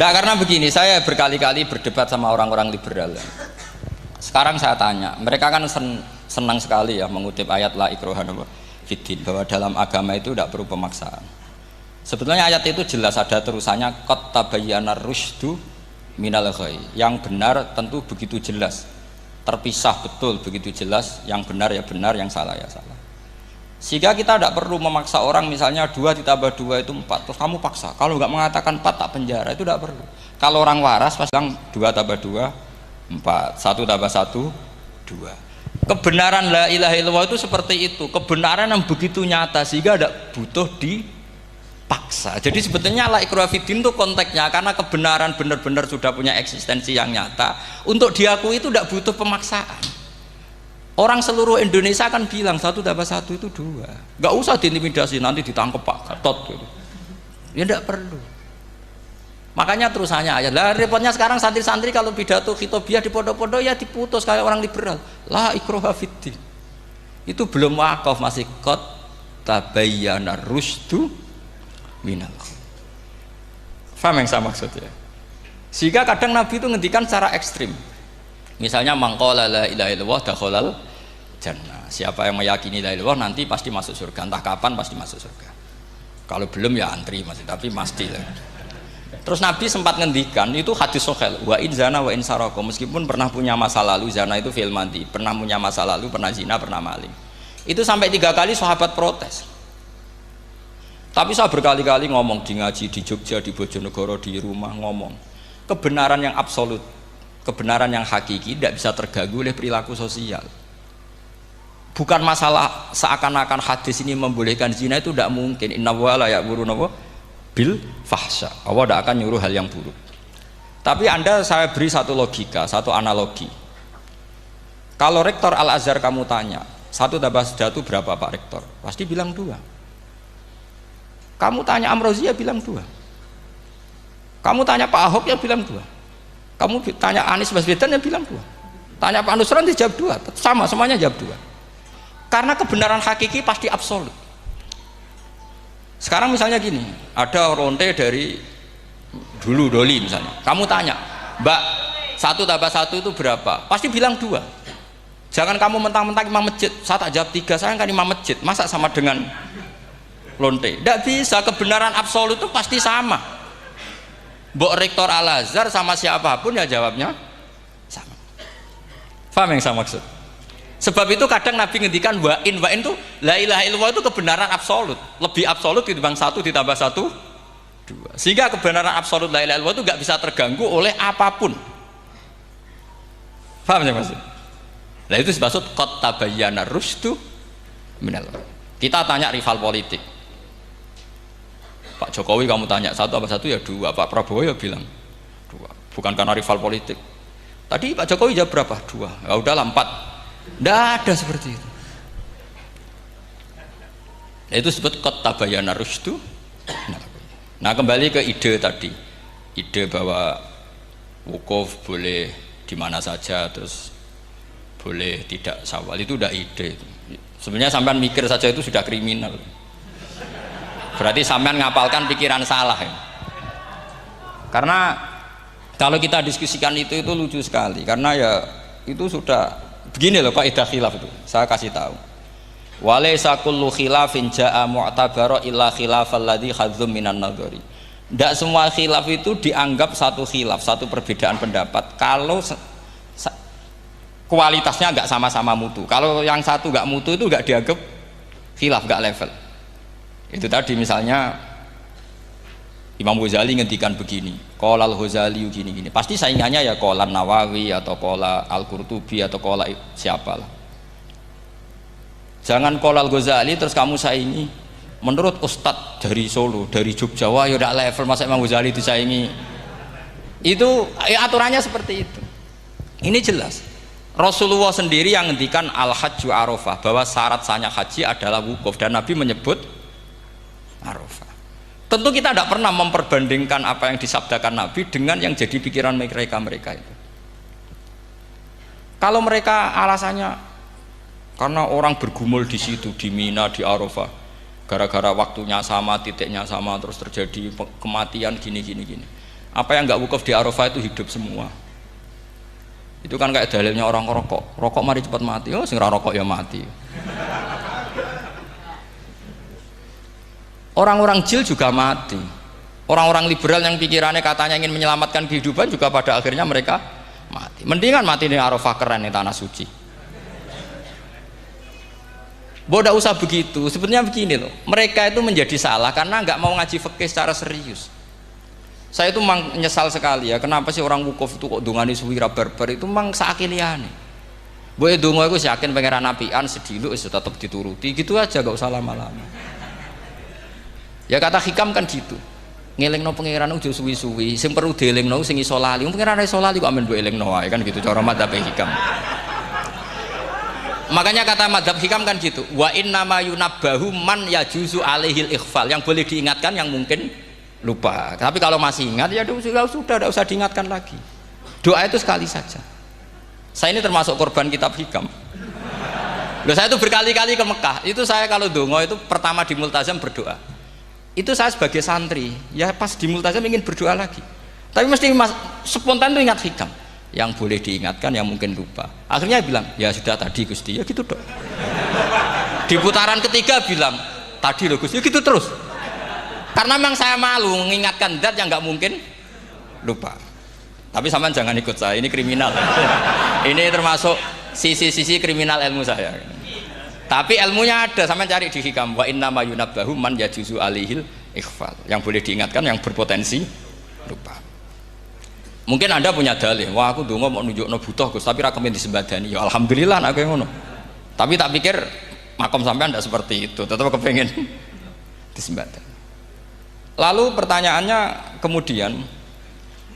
Enggak, karena begini, saya berkali-kali berdebat sama orang-orang liberal. Sekarang saya tanya, mereka kan senang sekali ya mengutip ayat la ikraha fiddin, bahwa dalam agama itu tidak perlu pemaksaan. Sebetulnya ayat itu jelas ada terusannya qad tabayyana rusydu minal ghayy. Yang benar tentu begitu jelas, terpisah betul begitu jelas, yang benar ya benar, yang salah ya salah. Sehingga kita tidak perlu memaksa orang, misalnya 2 ditambah 2 itu 4, terus kamu paksa, kalau nggak mengatakan 4 tak penjara, itu tidak perlu. Kalau orang waras pas bilang 2 tambah 2 4, 1 tambah 1 2. Kebenaran la ilaha illallah itu seperti itu, kebenaran yang begitu nyata sehingga tidak butuh dipaksa. Jadi sebetulnya la ikraha fiddin itu konteksnya, karena kebenaran benar-benar sudah punya eksistensi yang nyata, untuk diakui itu tidak butuh pemaksaan. Orang seluruh Indonesia kan bilang 1 tambah 1 itu 2, nggak usah diintimidasi nanti ditangkap Pak Gatot gitu. Ya tidak perlu. Makanya terusannya ayat lah, repotnya sekarang santri-santri kalau pidato khitobiah di pondok-pondok ya diputus kayak orang liberal, la ikraha fiddin. Itu belum wakaf, masih qad tabayyana rusydu minal ghayy. Paham yang saya maksud ya? Sehingga kadang Nabi itu ngendikan secara ekstrim. Misalnya mangqala la ilaha illallah dakhalal jannah. Siapa yang meyakini la ilaha illallah nanti pasti masuk surga. Entah kapan pasti masuk surga. Kalau belum ya antri masih, tapi pasti lah. Terus Nabi sempat ngendikan, itu hadis sahih, wa in zana wa in saraka, meskipun pernah punya masa lalu, zana itu fi'il madhi, pernah punya masa lalu, pernah zina, pernah maling. Itu sampai 3 kali sahabat protes. Tapi saya berkali-kali ngomong di ngaji di Jogja, di Bojonegoro, di rumah ngomong, kebenaran yang absolut, kebenaran yang hakiki tidak bisa terganggu oleh perilaku sosial. Bukan masalah seakan-akan hadis ini membolehkan zina, itu tidak mungkin. Inna wa la ya'muru bil fahsya, Allah tidak akan nyuruh hal yang buruk. Tapi saya beri satu logika, satu analogi. Kalau rektor Al-Azhar kamu tanya 1 tambah 1 berapa Pak Rektor, pasti bilang 2. Kamu tanya Amrozi ya bilang 2. Kamu tanya Pak Ahok ya bilang 2. Kamu tanya Anies Baswedan ya bilang 2. Tanya Pak Nusron dia jawab 2. Sama, semuanya jawab 2. Karena kebenaran hakiki pasti absolut. Sekarang misalnya gini, ada ronte dari dulu Doli misalnya, kamu tanya Mbak 1 tambah 1 itu berapa, pasti bilang 2. Jangan kamu mentang-mentang imam masjid, saya tak jawab 3, saya kan imam masjid, masa sama dengan lonte? Tidak bisa, kebenaran absolut itu pasti sama. Mbok rektor Al-Azhar sama siapapun ya jawabnya sama. Paham yang saya maksud? Sebab itu kadang Nabi ngendikan wa in itu la ilaha illallah itu kebenaran absolut, lebih absolut dibanding 1 ditambah 1 2. Sehingga kebenaran absolut la ilaha illallah itu nggak bisa terganggu oleh apapun. Paham ya maksud? Nah itu maksud qad tabayyana rusydu minal ghayy. Kita tanya rival politik, Pak Jokowi kamu tanya 1 tambah 1 ya 2, Pak Prabowo ya bilang 2, bukan karena rival politik. Tadi Pak Jokowi jawab berapa? 2, ya udahlah 4. Tidak ada seperti itu. Nah, itu disebut qad tabayyana rusydu. Nah kembali ke ide tadi, ide bahwa wukuf boleh di mana saja, terus boleh tidak syawal, itu udah ide. Sebenarnya sampean mikir saja itu sudah kriminal. Berarti sampean ngapalkan pikiran salah ya. Karena kalau kita diskusikan itu lucu sekali, karena ya itu sudah begini loh kaidah khilaf itu, saya kasih tahu. Walaysa kullu khilafin jaa mu'tabara illa khilafal ladzi khadzum minan nadhari. Tidak semua khilaf itu dianggap satu khilaf, satu perbedaan pendapat kalau kualitasnya nggak sama-sama mutu. Kalau yang satu nggak mutu itu nggak dianggap khilaf, nggak level. Itu tadi misalnya Imam Ghazali ngendikan begini, qala al-Ghazali gini-gini, pasti saingannya ya qala Nawawi atau qala Al-Qurtubi atau qala siapalah. Jangan qala al-Ghazali terus kamu saingi menurut Ustadz dari Solo, dari Jogja, wah ya udah level, masa Imam Ghazali disaingi. Itu ya aturannya seperti itu. Ini jelas Rasulullah sendiri yang ngendikan al-hajju arafah, bahwa syarat sahnya haji adalah wukuf, dan Nabi menyebut arafah. Tentu kita tidak pernah memperbandingkan apa yang disabdakan Nabi dengan yang jadi pikiran mereka itu. Kalau mereka alasannya karena orang bergumul di situ, di Mina, di Arafah, gara-gara waktunya sama, titiknya sama, terus terjadi kematian gini. Apa yang nggak wukuf di Arafah itu hidup semua. Itu kan kayak dalilnya orang rokok. Rokok mari cepat mati. Oh, sing ra rokok ya mati. Orang-orang jil juga mati. Orang-orang liberal yang pikirannya katanya ingin menyelamatkan kehidupan juga pada akhirnya mereka mati. Mendingan mati di Arafah, keren di tanah suci. Bodoh usah begitu. Sebetulnya begini loh. Mereka itu menjadi salah karena nggak mau ngaji fikih secara serius. Saya itu memang menyesal sekali ya. Kenapa sih orang wukuf itu kok dungani suwira barbar itu memang sakiliane. Boy dongo itu yakin pangeran apian sedilu itu tetap dituruti gitu aja, gak usah lama-lama. Ya kata hikam kan gitu. Ngelingno pangeran udah suwi-suwi. Sing perlu dielingno sing iso lali. Pangeran iso lali kok amen mbok elingno wae kan gitu cara madzhab hikam. Makanya kata madzhab hikam kan gitu. Wa inna ma yunabbahu man yajuzu alaihil ikhfal. Yang boleh diingatkan yang mungkin lupa. Tapi kalau masih ingat ya sudah tidak usah diingatkan lagi. Doa itu sekali saja. Saya ini termasuk korban kitab hikam. Loh, saya itu berkali-kali ke Mekah. Itu saya kalau dongo itu pertama di Multazam berdoa. Itu saya sebagai santri ya pas di Multazam ingin berdoa lagi. Tapi mesti spontan itu ingat hikam. Yang boleh diingatkan yang mungkin lupa. Akhirnya bilang ya sudah tadi Gusti ya gitu dok. Di putaran ketiga bilang tadi loh Gusti ya gitu terus. Karena memang saya malu mengingatkan zat yang nggak mungkin lupa. Tapi sampean jangan ikut saya, ini kriminal. Ini termasuk sisi-sisi kriminal ilmu saya. Tapi ilmunya ada, sampean cari di hikam. Wa inna ma yunabbahu man yajuzu alihil ikhfal. Yang boleh diingatkan yang berpotensi lupa. Mungkin Anda punya dalih, wah aku dongo mau nunjukno butuh Gus, tapi rakemin disembadani. Ya alhamdulillah aku yang ngono. Tapi tak pikir makom sampean tidak seperti itu, tetap kepengen disembadani. Lalu pertanyaannya kemudian,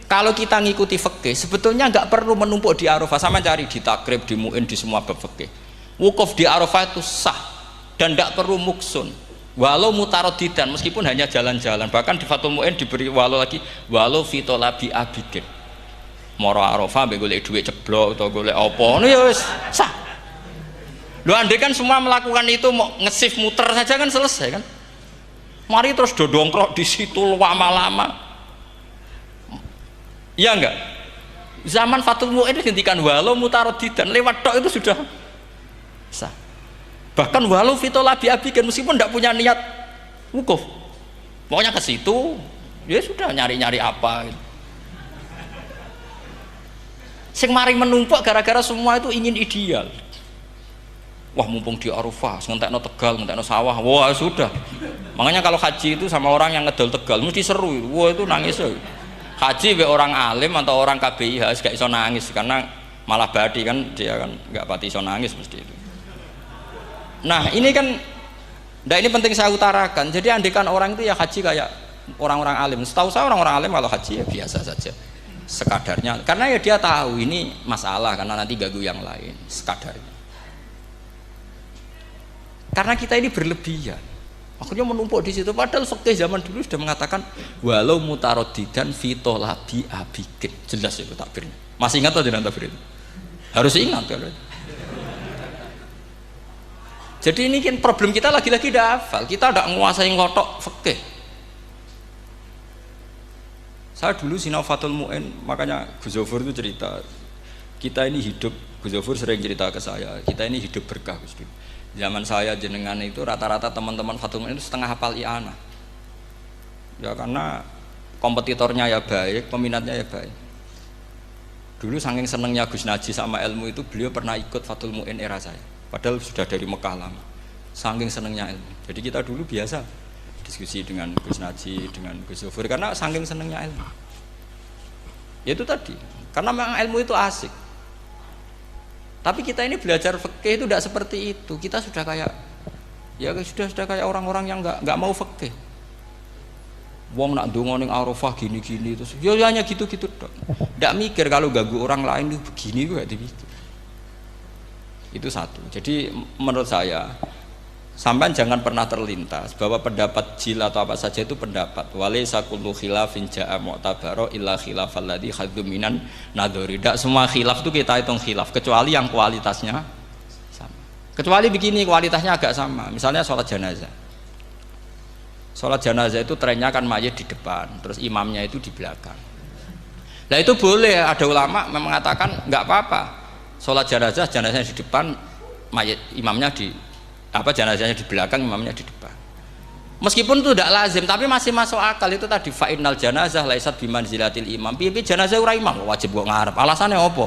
kalau kita ngikuti fikih sebetulnya nggak perlu menumpuk di Arafah. Sama cari di takrib, di mu'in, di semua bab fikih. Wukuf di Arafah itu sah dan tidak perlu muksun. Walau mutarodidan meskipun hanya jalan-jalan. Bahkan di Fathul Mu'in diberi walau lagi walau fitolabi abidin. Moro Arafah mbek golek dhuwit ceblok atau golek apa ngono ya wis sah. Lho andai kan semua melakukan itu mau ngesif muter saja kan selesai kan. Mari terus dodongkrok di situ lama-lama. Iya enggak? Zaman Fathul Mu'in dihentikan walau mutarodidan lewat tok itu sudah sah. Bahkan walau fitolabi abikan meskipun tidak punya niat wukuf. Pokoknya ke situ ya sudah nyari-nyari apa gitu. Sing mari menumpuk gara-gara semua itu ingin ideal. Wah mumpung di Arafah, ngentekno Tegal, ngentekno sawah, wah sudah. Makanya kalau haji itu sama orang yang ngedol Tegal mesti seru, wah itu nangis. Haji be orang alim atau orang KBIH gak iso nangis karena malah badi kan dia kan nggak pati iso nangis mesti itu. Nah ini kan, nah ini penting saya utarakan. Jadi andikan orang itu ya haji kayak orang-orang alim. Setahu saya orang-orang alim kalau haji ya biasa saja, sekadarnya. Karena ya dia tahu ini masalah karena nanti ganggu yang lain, sekadarnya. Karena kita ini berlebihan, akhirnya menumpuk di situ. Padahal fikih zaman dulu sudah mengatakan walau mutarodidan fitolabi abikin, jelas itu takbirnya. Masih ingat atau tidak takbir itu? Harus ingat kalau. Jadi ini kan problem kita lagi-lagi tidak hafal, kita tidak menguasai ngotok fikih. Saya dulu sinau Fathul Mu'in, makanya Gus Zofur itu cerita, kita ini hidup, Gus Zofur sering cerita ke saya, kita ini hidup berkah Gus. Zaman saya jenengan itu rata-rata teman-teman Fathul Mu'in itu setengah hafal i'anah. Ya karena kompetitornya ya baik, peminatnya ya baik. Dulu saking senengnya Gus Naji sama ilmu itu, beliau pernah ikut Fathul Mu'in era saya. Padahal sudah dari Mekah lama. Saking senengnya ilmu. Jadi kita dulu biasa diskusi dengan Gus Naji, dengan Gus Zofur karena saking senengnya ilmu. Ya itu tadi. Karena memang ilmu itu asik. Tapi kita ini belajar fikih itu tidak seperti itu. Kita sudah kayak ya sudah kayak orang-orang yang nggak mau fikih. Wong nak ndonga ning Arafah gini-gini terus ya hanya gitu-gitu dok. Nggak mikir kalau ganggu orang lain itu begini kok dipikir. Itu satu. Jadi menurut saya sampean jangan pernah terlintas bahwa pendapat jil atau apa saja itu pendapat. Walaysa kullu khilafin ja'a mu'tabaro illa khilafal ladzi hadzu minan nadhari. Tidak semua khilaf itu kita hitung khilaf kecuali yang kualitasnya sama. Kecuali begini kualitasnya agak sama. Misalnya sholat jenazah. Sholat jenazah itu trennya kan mayit di depan, terus imamnya itu di belakang. Nah itu boleh, ada ulama mengatakan nggak apa-apa. Sholat jenazahnya di depan, mayat imamnya di jenazahnya di belakang, imamnya di depan. Meskipun itu tidak lazim, tapi masih masuk akal. Itu tadi fa'innal janazah laisat bimanzilatil imam. Piye jenazah ora imam wajib kok ngarep. Alasannya apa?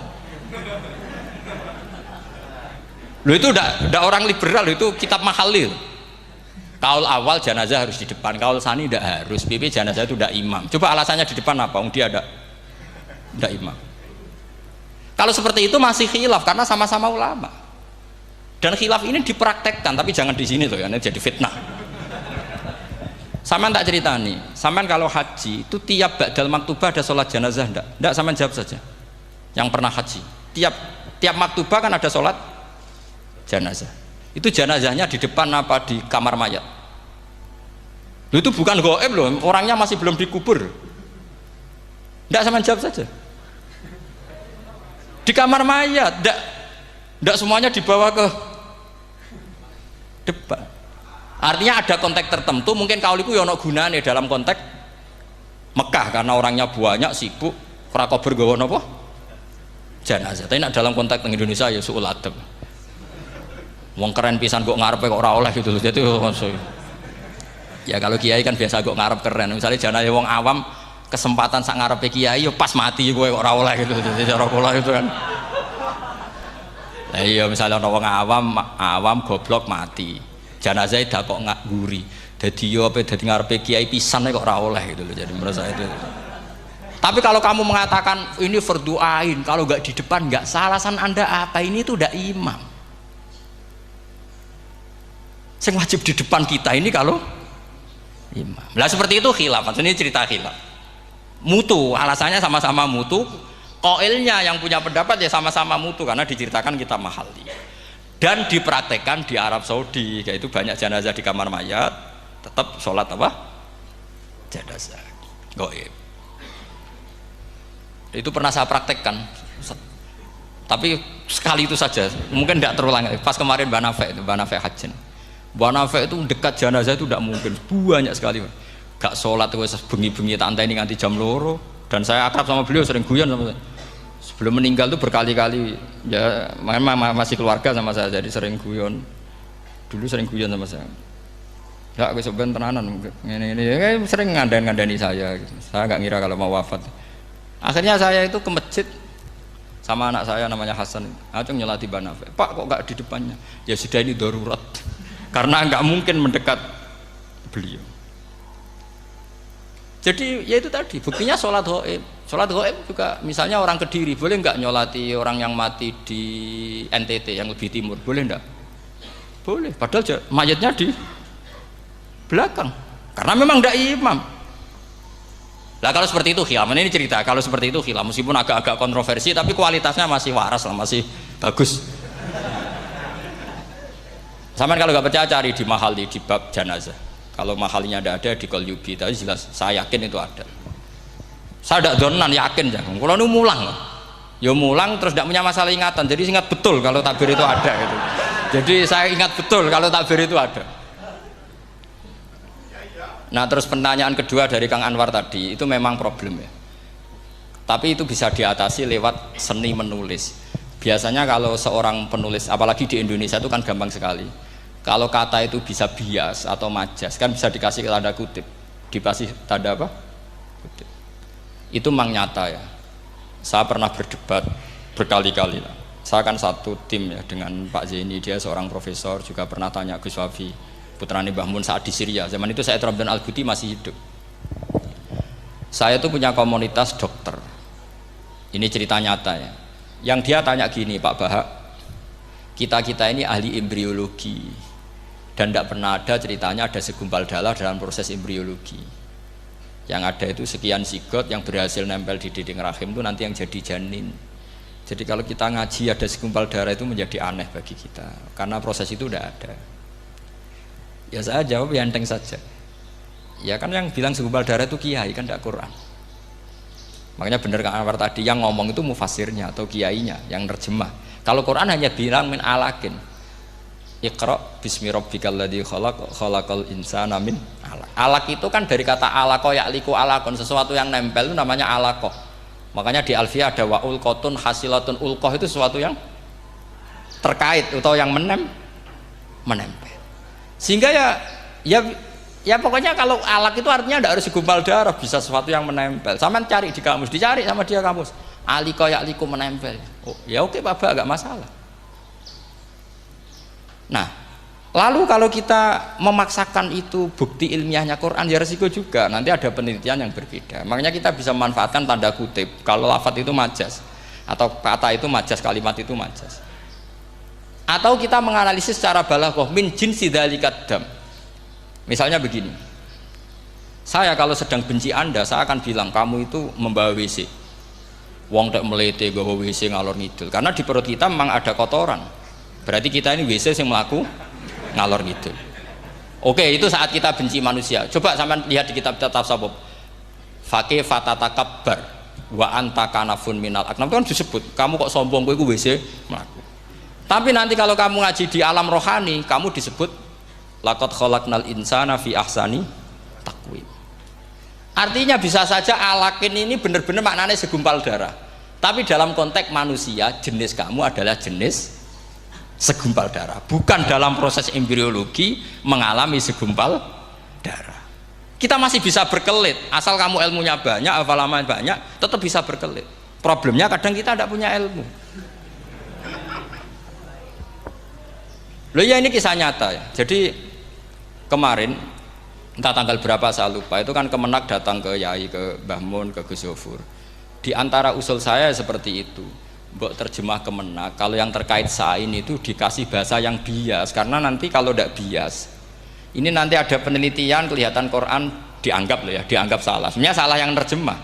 Loh itu udah orang liberal, itu kitab Mahalil. Kaul awal jenazah harus di depan, kaul sani tidak harus. Piye jenazah itu tidak imam. Coba alasannya di depan apa? Dia tidak imam. Kalau seperti itu masih khilaf karena sama-sama ulama. Dan khilaf ini dipraktekkan, tapi jangan di sini loh ya, ini jadi fitnah. Saman tak cerita nih, saman kalau haji itu tiap ba'dal maktubah ada sholat jenazah enggak? Enggak, saman jawab saja. Yang pernah haji, tiap maktubah kan ada sholat jenazah. Itu jenazahnya di depan apa di kamar mayat? Loh, itu bukan goib loh, orangnya masih belum dikubur. Enggak, saman jawab saja. Di kamar mayat, enggak semuanya dibawa ke depan. Artinya ada konteks tertentu, mungkin kauliku ya ono gunane dalam konteks Mekah karena orangnya banyak, sibuk, ora kober gawa napa? Jenazah. Tapi dalam konteks Indonesia ya suul adab. Wong keren pisan kok ngarepe kok ora oleh gitu loh. Jadi ya kalau kiai kan biasa kok ngarep keren. Misalnya jenazah wong awam kesempatan sak ngarepe kiai yo pas mati kowe kok ora oleh gitu. Jadi cara kula itu kan. Lah iya misalnya ana wong awam goblok mati. Jenazah dak kok nguri. Dadi yo apa dadi ngarepe kiai pisan kok ora oleh gitu loh. Jadi merasa itu. Tapi kalau kamu mengatakan ini fardhu ain, kalau enggak di depan enggak salah, alasan Anda apa? Ini itu udah imam. Yang wajib di depan kita ini kalau imam. Lah seperti itu khilaf. Ini cerita khilaf. Mutu, alasannya sama-sama mutu. Qailnya yang punya pendapat ya sama-sama mutu karena diceritakan kita Mahalli. Dan dipraktekkan di Arab Saudi, yaitu banyak jenazah di kamar mayat, tetap sholat apa? Jenazah. Gaib. Itu pernah saya praktekkan. Tapi sekali itu saja, mungkin tidak terulang. Pas kemarin Mbak Nafe Hajin. Mbak Nafe itu dekat jenazah itu tidak mungkin, banyak sekali. Gak sholat itu bengi-bengi tak ini nganti jam loro. Dan saya akrab sama beliau, sering guyon sama saya. Sebelum meninggal tuh berkali-kali ya masih keluarga sama saya, jadi sering guyon. Dulu sering guyon sama saya. Ya aku sebenarnya tenanan ini ya, sering ngandani saya gitu. Saya nggak ngira kalau mau wafat. Akhirnya saya itu ke masjid sama anak saya namanya Hasan. Acung nyolati Mbak Nafe. Pak kok nggak di depannya? Ya sudah ini darurat. Karena nggak mungkin mendekat beliau. Jadi ya itu tadi buktinya sholat gaib. Sholat gaib juga misalnya orang Kediri boleh nggak nyolati orang yang mati di NTT yang lebih timur, boleh nggak? Boleh, padahal mayatnya di belakang karena memang nggak imam. Lah kalau seperti itu khilaf, ini cerita kalau seperti itu khilaf meskipun agak-agak kontroversi tapi kualitasnya masih waras lah, masih bagus. Sama kalau nggak percaya cari di Mahalli di bab jenazah. Kalau Mahallinya ada di Qalyubi, tapi jelas saya yakin itu ada. Saya tidak donan yakin jangan. Kalau nu mulang, ya mulang terus tidak punya masalah ingatan. Jadi ingat betul kalau takbir itu ada gitu. Jadi saya ingat betul kalau takbir itu ada. Nah terus pertanyaan kedua dari Kang Anwar tadi itu memang problem ya. Tapi itu bisa diatasi lewat seni menulis. Biasanya kalau seorang penulis, apalagi di Indonesia itu kan gampang sekali. Kalau kata itu bisa bias atau majas kan bisa dikasih tanda kutip, dikasih tanda apa? Kutip. Itu memang nyata ya. Saya pernah berdebat berkali-kali lah. Saya kan satu tim ya dengan Pak Zaini, dia seorang profesor, juga pernah tanya Gus Wafi putrane Mbah Mun saat di Syria. Zaman itu saya Abdul Al-Buti masih hidup. Saya itu punya komunitas dokter. Ini cerita nyata ya. Yang dia tanya gini, Pak Bahak, kita ini ahli embriologi. Dan tidak pernah ada ceritanya ada segumpal darah dalam proses embriologi. Yang ada itu sekian zigot yang berhasil nempel di dinding rahim itu nanti yang jadi janin. Jadi kalau kita ngaji ada segumpal darah itu menjadi aneh bagi kita karena proses itu tidak ada. Ya saya jawab ya enteng saja. Ya kan yang bilang segumpal darah itu kiai kan tidak Quran. Makanya benar Kang Anwar tadi yang ngomong itu mufasirnya atau kiainya yang terjemah. Kalau Quran hanya bilang min alakin. Iqra bismi rabbikal ladzi khalaq khalaqal insana min alaq. Alaq itu kan dari kata alaqah ya'liqu alaqon, sesuatu yang nempel itu namanya alaqah. Makanya di Alfiyah ada wa ulqatun hasilatun. Ulqah itu sesuatu yang terkait atau yang menempel. Sehingga ya pokoknya kalau alak itu artinya tidak harus segumpal darah, bisa sesuatu yang menempel. Sama cari di kamus, dicari sama dia kamus. Aliko ya aliku menempel. Oh, ya oke Pak, agak masalah. Nah, lalu kalau kita memaksakan itu bukti ilmiahnya Quran, ya resiko juga. Nanti ada penelitian yang berbeda. Makanya kita bisa memanfaatkan tanda kutip. Kalau lafadz itu majas, atau kata itu majas, kalimat itu majas. Atau kita menganalisis secara balaghah min jinsi dzalikat dam. Misalnya begini. Saya kalau sedang benci Anda, saya akan bilang kamu itu membawa WC. Wong tak melete gawa WC ngalor ngidul. Karena di perut kita memang ada kotoran. Berarti kita ini WC yang melaku ngalor ngidul. Oke, itu saat kita benci manusia. Coba sampean lihat di kitab tasawuf. Faqih fatatakabbar wa anta kanafun minal aknam. Itu kan disebut, kamu kok sombong kowe iku WC melaku. Tapi nanti kalau kamu ngaji di alam rohani, kamu disebut laqad khalaqnal insana fi ahsani taqwim. Artinya bisa saja alakin ini benar-benar maknanya segumpal darah. Tapi dalam konteks manusia, jenis kamu adalah jenis segumpal darah. Bukan dalam proses embriologi mengalami segumpal darah. Kita masih bisa berkelit. Asal kamu ilmunya banyak, hafalaman banyak, tetap bisa berkelit. Problemnya kadang kita tidak punya ilmu. Loh ya ini kisah nyata ya. Jadi kemarin entah tanggal berapa saya lupa, itu kan Kemenak datang ke Yai, ke Mbah Mun, ke Gus Zofur. Di antara usul saya seperti itu, mbok terjemah Kemenak, kalau yang terkait sain itu dikasih bahasa yang bias, karena nanti kalau tidak bias, ini nanti ada penelitian kelihatan Quran dianggap loh ya, dianggap salah. Sebenarnya salah yang terjemah.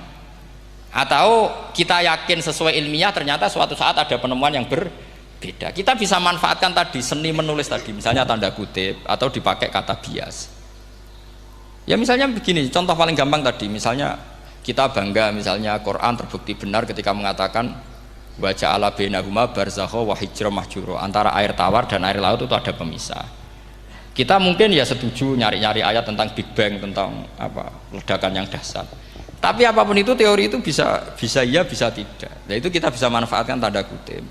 Atau kita yakin sesuai ilmiah, ternyata suatu saat ada penemuan yang berbeda. Kita bisa manfaatkan tadi seni menulis tadi, misalnya tanda kutip atau dipakai kata bias. Ya misalnya begini, contoh paling gampang tadi, misalnya kita bangga misalnya Quran terbukti benar ketika mengatakan wa ja'ala bainahuma barzakha wa hijra mahjura, antara air tawar dan air laut itu ada pemisah. Kita mungkin ya setuju nyari-nyari ayat tentang Big Bang, tentang apa ledakan yang dahsyat. Tapi apapun itu teori itu bisa iya bisa tidak. Nah itu kita bisa manfaatkan tanda kutip.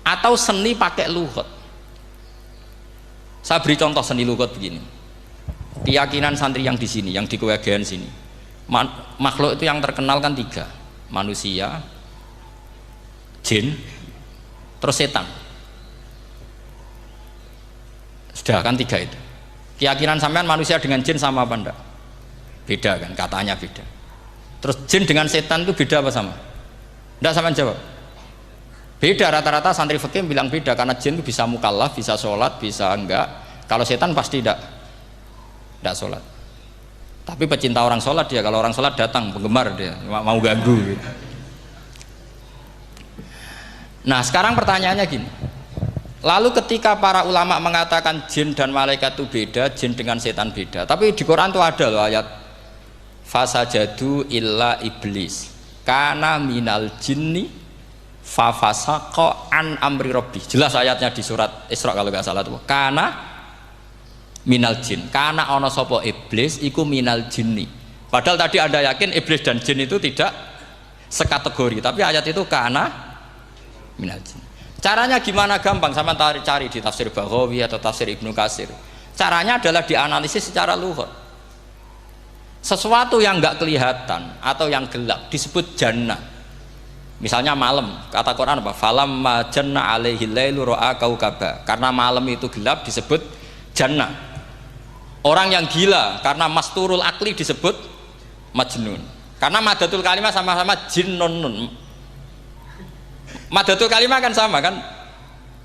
Atau seni pakai lughat. Saya beri contoh seni lughat begini. Keyakinan santri yang di sini, yang di kewagian sini, makhluk itu yang terkenal kan 3, manusia, jin, terus setan. Sudah kan 3 itu. Keyakinan sampean manusia dengan jin sama apa enggak? Beda kan, katanya beda. Terus jin dengan setan itu beda apa sama? Enggak, sampean jawab. Beda, rata-rata santri fikih bilang beda, karena jin itu bisa mukallaf, bisa sholat, bisa enggak. Kalau setan pasti tidak sholat. Tapi pecinta orang sholat dia, kalau orang sholat datang penggemar dia, mau ganggu gitu. Nah sekarang pertanyaannya gini, lalu ketika para ulama mengatakan jin dan malaikat itu beda, jin dengan setan beda, tapi di Quran itu ada loh ayat fasajadu illa iblis kana minal jinni fafasaqa an amri rabbi. Jelas ayatnya di surat Isra kalau nggak salah tuh, kana minal jin, karena ono sopo iblis iku minal jinni. Padahal tadi Anda yakin iblis dan jin itu tidak sekategori, tapi ayat itu karena minal jin. Caranya gimana? Gampang, sama cari di tafsir Baghawi atau tafsir Ibnu Katsir. Caranya adalah dianalisis secara lughat. Sesuatu yang enggak kelihatan atau yang gelap disebut jannah. Misalnya malam, kata Quran apa? Falamma janna alaihi lailu ra'a kaukaba. Karena malam itu gelap disebut jannah. Orang yang gila karena masturul akli disebut majnun. Karena madatul kalimah sama-sama jinnun. Madatul kalimah kan sama kan?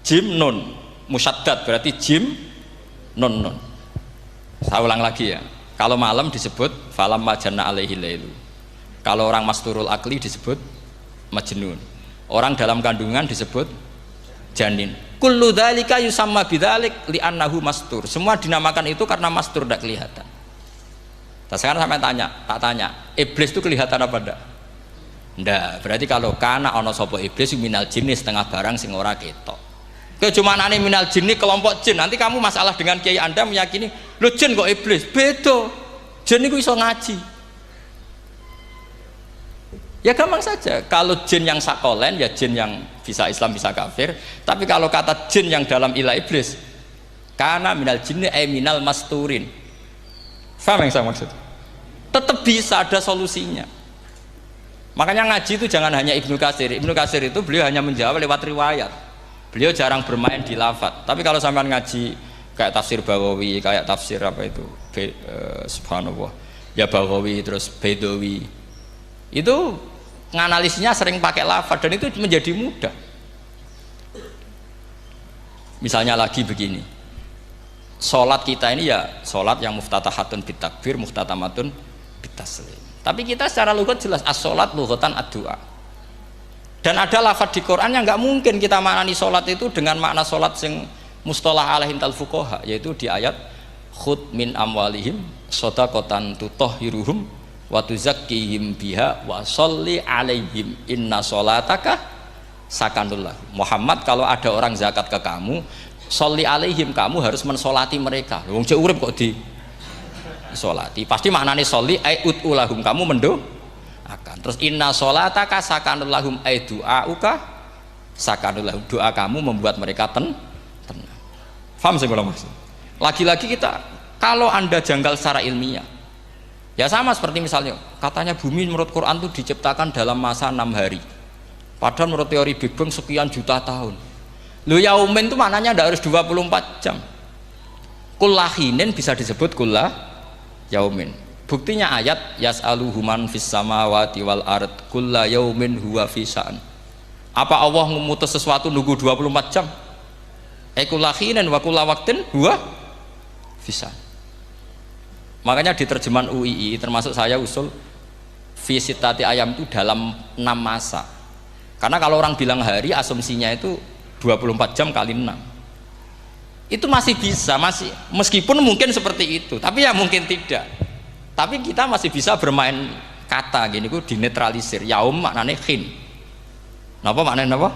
Jim nun musyaddad berarti jim nun nun. Saya ulang lagi ya. Kalau malam disebut falamma janna alaihi lailu. Kalau orang masturul akli disebut majnun. Orang dalam kandungan disebut janin. Kullu dzalika yusamma bidzalik li'annahu mastur. Semua dinamakan itu karena mastur, tidak kelihatan. Nah, sekarang sampai tak tanya, iblis itu kelihatan apa enggak? Enggak. Berarti kalau kana ana sapa iblis minal jinni setengah barang sing ora ketok. Kecumanane minal jinni kelompok jin. Nanti kamu masalah dengan kiai Anda meyakini, "Lho jin kok iblis?" Beda. Jin niku iso ngaji. Ya gampang saja. Kalau jin yang sakolen ya jin yang bisa Islam bisa kafir. Tapi kalau kata jin yang dalam ilah iblis, karena minal jinni minal masturin. Faham yang saya maksud? Tetap bisa ada solusinya. Makanya ngaji itu jangan hanya Ibnu Katsir. Ibnu Katsir itu beliau hanya menjawab lewat riwayat. Beliau jarang bermain di lafadz. Tapi kalau sampean ngaji kayak tafsir Baghawi, kayak tafsir apa itu, subhanallah, ya Baghawi terus Bedawi, itu nganalisnya sering pakai lafadz dan itu menjadi mudah. Misalnya lagi begini, sholat kita ini ya sholat yang muftatahatun bitakbir, muftatamatun bitaslim. Tapi kita secara lughat jelas as-sholat lughatan ad-du'a. Dan ada lafadz di Quran yang nggak mungkin kita maknani sholat itu dengan makna sholat yang mustalah alaihim tal fuqaha, yaitu di ayat khud min amwalihim shadaqatan tutahhiruhum wa tuzakkihim biha wa sholli alaihim inna sholataka sakanul lahum. Muhammad, kalau ada orang zakat ke kamu, sholli alaihim, kamu harus mensolati mereka. Wong cek urip kok di solati, pasti maknane sholli ai utulahum, kamu mendoakan. Terus inna sholataka sakanul lahum ai du'auka sakanul lahum, doa kamu membuat mereka tenang. Faham sih kalau maksud? Lagi-lagi kita, kalau anda janggal secara ilmiah, ya sama seperti misalnya katanya bumi menurut Quran itu diciptakan dalam masa 6 hari, padahal menurut teori Big Bang sekian juta tahun. Lu yaumin itu maknanya tidak harus 24 jam. Kullahinin bisa disebut kullah yaumin. Buktinya ayat yas'aluhu man fis samawati wal ard kulla yaumin huwa fi sa'an. Apa Allah memutus sesuatu nunggu 24 jam? Kullahinin wa kulla waqtin huwa fi sa'an. Makanya di terjemahan UII termasuk saya usul fi sitati ayam itu dalam 6 masa. Karena kalau orang bilang hari asumsinya itu 24 jam kali 6 itu masih bisa, masih meskipun mungkin seperti itu, tapi ya mungkin tidak. Tapi kita masih bisa bermain kata gini, ku dinetralisir. Yaum maknanya khin. Napa maknanya napa?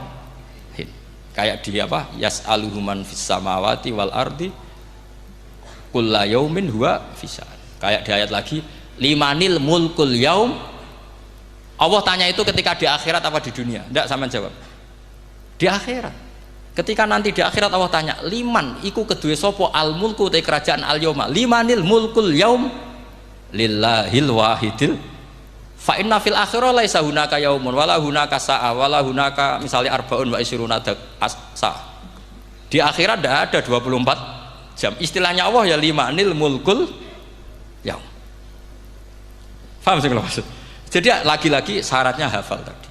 Khin. Kayak di apa? Yas'aluhu man fis samawati wal ardi kulla yaumin huwa fisa'an. Kayak di ayat lagi limanil mulkul yaum. Allah tanya itu ketika di akhirat apa di dunia? Tidak, sama jawab di akhirat. Ketika nanti di akhirat Allah tanya liman iku kedue sopo al mulku te kerajaan al yauma, limanil mulkul yaum lillahil wahidil fa inna fil akhirah laisa hunaka yaumun wala hunaka sa'a wala hunaka misalnya arbaun wa isyruna sa'. Di akhirat tidak ada 24 jam. Istilahnya Allah ya limanil mulkul yaum. Paham sih kalau maksud? Jadi lagi-lagi syaratnya hafal tadi.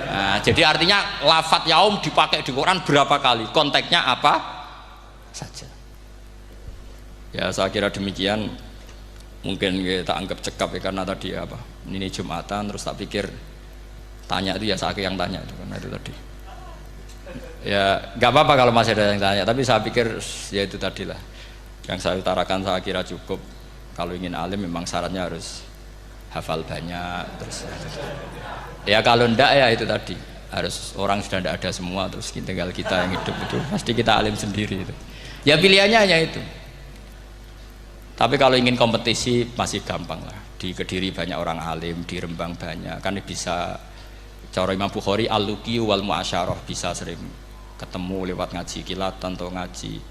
Nah, jadi artinya lafadz yaum dipakai di Quran berapa kali, konteksnya apa saja. Ya saya kira demikian. Mungkin kita anggap cekap ya, karena tadi apa, ini Jumatan terus tak pikir tanya itu ya saya yang tanya itu, karena itu tadi ya nggak apa-apa kalau masih ada yang tanya, tapi saya pikir ya itu tadilah yang saya utarakan. Saya kira cukup. Kalau ingin alim memang syaratnya harus hafal banyak, terus ya kalau ndak ya itu tadi harus orang sudah ndak ada semua, terus tinggal kita yang hidup, itu pasti kita alim sendiri itu. Ya pilihannya hanya itu. Tapi kalau ingin kompetisi masih gampang lah. Di Kediri banyak orang alim, di Rembang banyak, kan bisa. Cara Imam Bukhari al-luqi wal mu'asyarah, bisa sering ketemu lewat ngaji kilatan atau ngaji.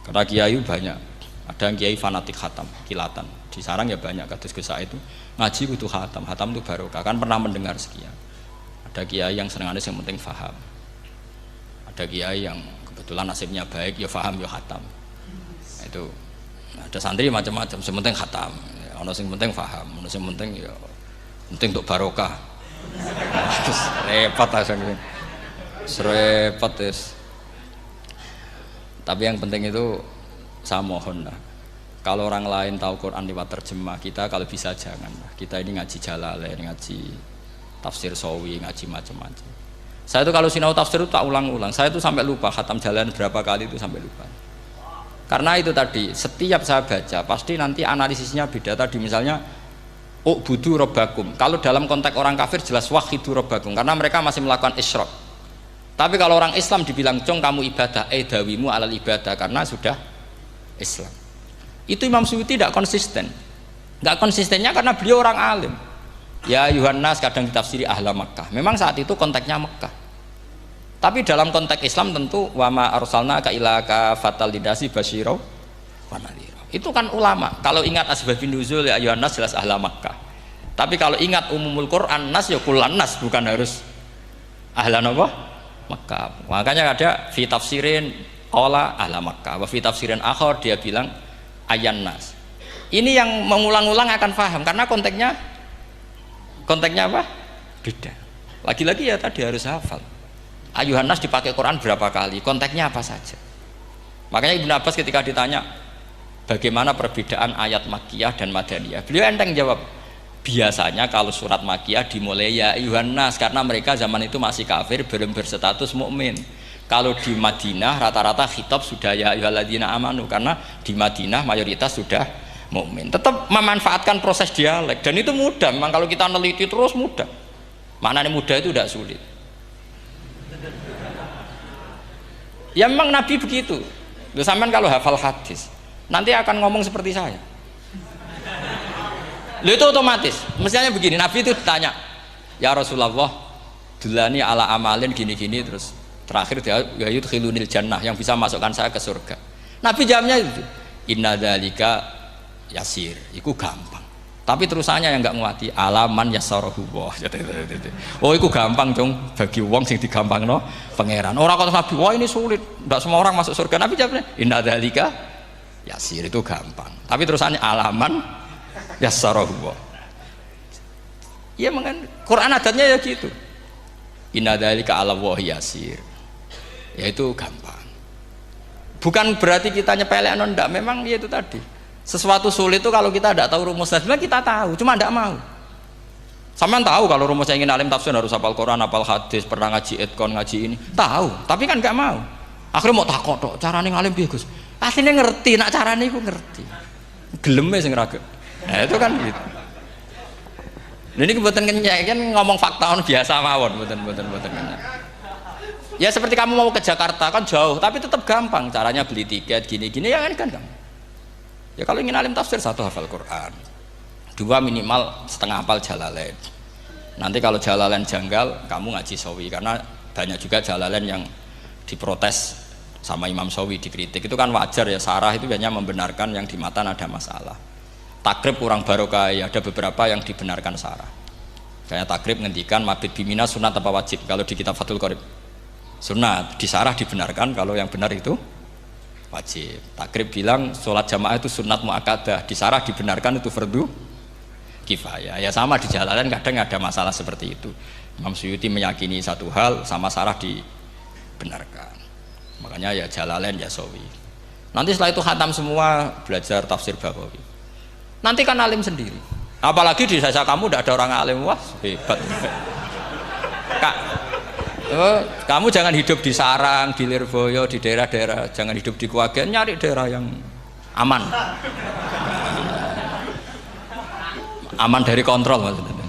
Karena kiai banyak. Ada yang kiai fanatik khatam, kilatan. Di sarang ya banyak, kados Gus Said itu ngaji kudu khatam. Khatam itu barokah, kan pernah mendengar sekian. Ada kiai yang senengannya yang penting faham. Ada kiai yang kebetulan nasibnya baik, ya faham ya khatam. Itu ada santri macam-macam, yang penting khatam. Ono sing penting faham, ono sing penting ya penting untuk barokah. Repot asane. Repot es. Tapi yang penting itu saya mohon lah, kalau orang lain tahu Quran lewat terjemah, kita kalau bisa jangan lah. Kita ini ngaji Jalalain, ngaji tafsir Sawi, ngaji macam-macam. Saya itu kalau sinau tafsir itu tak ulang-ulang. Saya itu sampai lupa khatam Jalalain berapa kali, itu sampai lupa. Karena itu tadi, setiap saya baca pasti nanti analisisnya beda. Tadi misalnya u'budu robbakum, kalau dalam konteks orang kafir jelas wahidu robbakum, karena mereka masih melakukan isyrak. Tapi kalau orang Islam dibilang cong kamu ibadah, dawimu alal ibadah, karena sudah Islam. Itu Imam Suyuti tidak konsisten. Nggak konsistennya karena beliau orang alim. Ya Yuhannas kadang ditafsiri ahla Makkah. Memang saat itu konteksnya Makkah. Tapi dalam konteks Islam tentu wama arsalna ka ila kafatal lidasi basyira wa nadhira. Itu kan ulama. Kalau ingat asbabun nuzul ya Yuhannas jelas ahla Makkah. Tapi kalau ingat umumul Quran nas ya kullan nas, bukan harus ahla apa? Makkah. Makanya ada fi tafsirin qala ahla Makkah, wa fi tafsirin akhar dia bilang ayyan nas. Ini yang mengulang-ulang akan paham karena konteksnya apa? Beda. Lagi-lagi ya tadi harus hafal. Ayuhan nas dipakai Quran berapa kali? Konteksnya apa saja? Makanya Ibnu Abbas ketika ditanya bagaimana perbedaan ayat Makkiyah dan Madaniyah, beliau enteng jawab. Biasanya kalau surat Makkiyah dimulai ya ayuhan nas karena mereka zaman itu masih kafir, belum berstatus mukmin. Kalau di Madinah rata-rata khitab sudah ya ayyuhalladzina amanu karena di Madinah mayoritas sudah mukmin. Tetap memanfaatkan proses dialek dan itu mudah. Memang kalau kita neliti terus mudah. Maknanya mudah itu tidak sulit. Ya memang Nabi begitu. Loh, sampean kalau hafal hadis nanti akan ngomong seperti saya. Loh, itu otomatis. Mestinya begini, Nabi itu ditanya, ya Rasulullah, dulani ala amalin gini-gini, terus terakhir dia ya yudkhilunil jannah, yang bisa masukkan saya ke surga. Nabi jawabnya itu, inna dzalika yasir, itu gampang. Tapi terusannya yang nggak nguati alaman yassarahu wah. Oh itu gampang dong bagi wong sing digampangno pangeran. Orang kata Nabi, wah ini sulit, tidak semua orang masuk surga. Nabi jawabnya inna dzalika yasir, itu gampang. Tapi terusannya alaman yassarahu wah. Iya mengen Quran adatnya ya gitu. Inna dzalika ala wah yasir. Ya itu gampang. Bukan berarti kita nyepelekno, ndak, memang ya itu tadi. Sesuatu sulit itu kalau kita tidak tahu rumusnya, sebenarnya kita tahu, cuma tidak mau. Sampean tahu kalau rumusnya ingin alim tafsir harus hafal Quran, hafal hadis, pernah ngaji etkon, ngaji ini, tahu, tapi kan nggak mau. Akhirnya mau takut tok, carane ngalim piye Gus? Aslinya ngerti, nak carane iku ngerti. Geleme sing raga. Nah itu kan gitu. Ini kebetulan kenyek kan ngomong fakta on biasa mawon, mboten kenyek. Ya seperti kamu mau ke Jakarta kan jauh, tapi tetap gampang. Caranya beli tiket gini-gini ya kan gampang. Ya kalau ingin alim tafsir, satu hafal Quran, dua minimal setengah hafal Jalalain. Nanti kalau Jalalain janggal, kamu ngaji Sawi, karena banyak juga Jalalain yang diprotes sama Imam Sawi, dikritik. Itu kan wajar ya, sarah itu hanya membenarkan yang di matan ada masalah. Takrib kurang barokah, ya ada beberapa yang dibenarkan sarah. Kayak takrib ngendikan mabit bimina sunat apa wajib, kalau di kitab Fathul Qorib sunat, di sarah dibenarkan, kalau yang benar itu wajib. Takrib bilang sholat jamaah itu sunat muakkadah, di sarah dibenarkan itu fardu kifayah. Ya sama di Jalalain kadang ada masalah seperti itu. Imam Suyuti meyakini satu hal, sama sarah dibenarkan. Makanya ya Jalalain ya Sawi. Nanti setelah itu khatam semua, belajar tafsir Baghawi. Nanti kan alim sendiri. Apalagi di desa kamu tidak ada orang alim, wah hebat. Kak, kamu jangan hidup di sarang, di Lirboyo, di daerah-daerah, jangan hidup di Kuwagen, nyari daerah yang aman, aman dari kontrol maksudnya.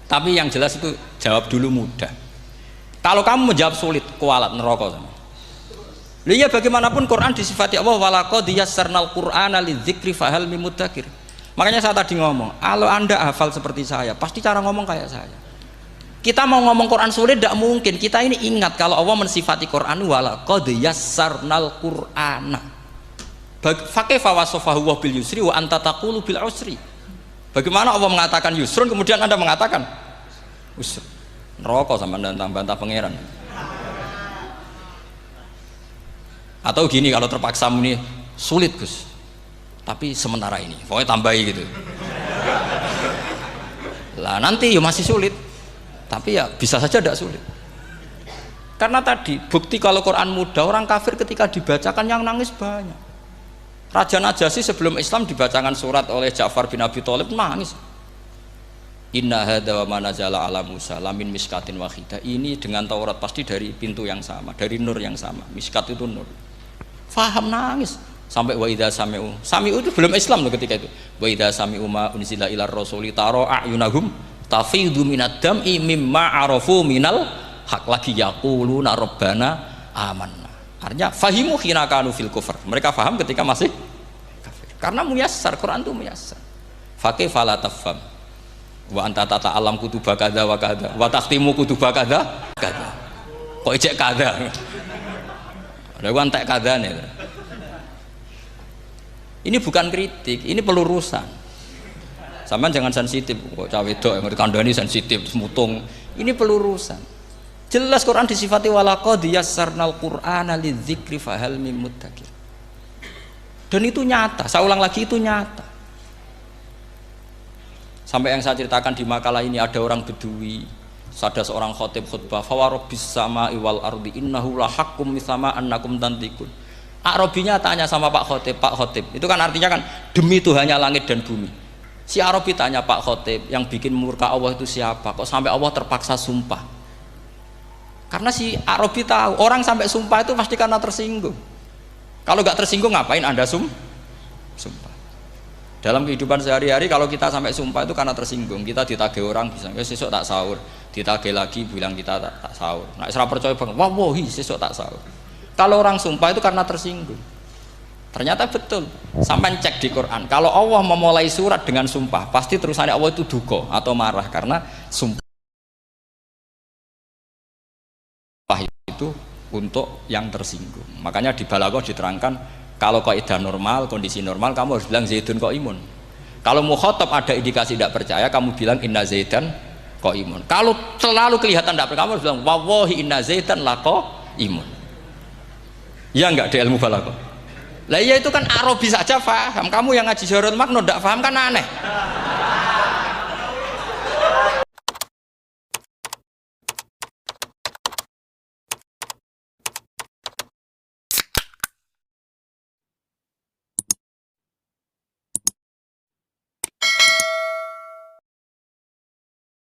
Tapi yang jelas itu jawab dulu mudah. Kalau kamu menjawab sulit, kualat neraka sama. Lihat bagaimanapun Quran disifati Allah walaqad yassarnal Qur'ana lidzikri fahal mim mudzakir. Makanya saya tadi ngomong, kalau Anda hafal seperti saya, pasti cara ngomong kayak saya. Kita mau ngomong Quran sulit tidak mungkin. Kita ini ingat kalau Allah mensifati Quran walaqad yassarnal Qur'ana. Fakaifa wasafahu wa bil yusri wa anta taqulu bil usri. Bagaimana Allah mengatakan yusrun kemudian Anda mengatakan usr. Neraka sama bantah pangeran. Atau gini, kalau terpaksa ini sulit Gus, tapi sementara ini pokoknya tambahi gitu lah, nanti ya masih sulit, tapi ya bisa saja tidak sulit. Karena tadi bukti kalau Quran mudah, orang kafir ketika dibacakan yang nangis banyak. Raja Najasyi sebelum Islam dibacakan surat oleh Ja'far bin Abi Thalib nangis. Inna hadza wa manazala ala Musa lamin miskatin wahidah. Ini dengan Taurat pasti dari pintu yang sama, dari nur yang sama. Miskat itu nur. Faham nangis sampai wa idza sami'u. Sami'u itu belum Islam loh ketika itu. Wa idza sami'u ma unzila ilar rasuli tara a'yunahum tafidu minad dam'i mimma arafu minal haq lagi yaquluna rabbana amanna. Artinya fahimu khina kanu fil kufr. Mereka faham ketika masih kafir. Karena muyassar, Quran itu muyassar. Faqih fala tafham. Wa anta tata alam kutuba kada wa kada wa takhtimu kutuba kada kada. Kok ijek kada? Ada entek kadane. Ini bukan kritik, ini pelurusan. Sampeyan jangan sensitif, kok cah wedok yang kandhani sensitif mutung. Ini pelurusan. Jelas Quran disifati walaqad yassarnal qur'ana lidzikri fahal mim muddakir. Dan itu nyata, saya ulang lagi itu nyata. Sampai yang saya ceritakan di makalah ini ada orang Bedui, ada seorang khotib khutbah, fawarabbis sama'i wal ardi innahu lahaqqum mithama annakum tantikun. Arabinya tanya sama Pak Khotib, itu kan artinya kan demi Tuhannya langit dan bumi. Si Arabi tanya Pak Khotib, yang bikin murka Allah itu siapa? Kok sampai Allah terpaksa sumpah? Karena si Arabi tahu orang sampai sumpah itu pasti karena tersinggung. Kalau nggak tersinggung ngapain Anda sumpah? Dalam kehidupan sehari-hari kalau kita sampai sumpah itu karena tersinggung. Kita ditagih orang bisa sesuk tak sahur, ditagih lagi bilang kita tak sahur. Nah, serah percaya banget, wallahi sesuk tak sahur. Kalau orang sumpah itu karena tersinggung. Ternyata betul. Sampai cek di Quran. Kalau Allah memulai surat dengan sumpah, pasti terusannya Allah itu duka atau marah karena sumpah itu untuk yang tersinggung. Makanya di Balaghah diterangkan kalau kaidah normal, kondisi normal kamu harus bilang Zaidun qaimun. Kalau mukhatab ada indikasi tidak percaya, kamu bilang inna Zaidan qaimun. Kalau selalu kelihatan tidak percaya, kamu harus bilang wallahi inna Zaidan laqaimun. Ya enggak di ilmu Balaghah. Lah iya itu kan Arabi saja paham. Kamu yang ngaji Jarul Makno tidak paham kan aneh.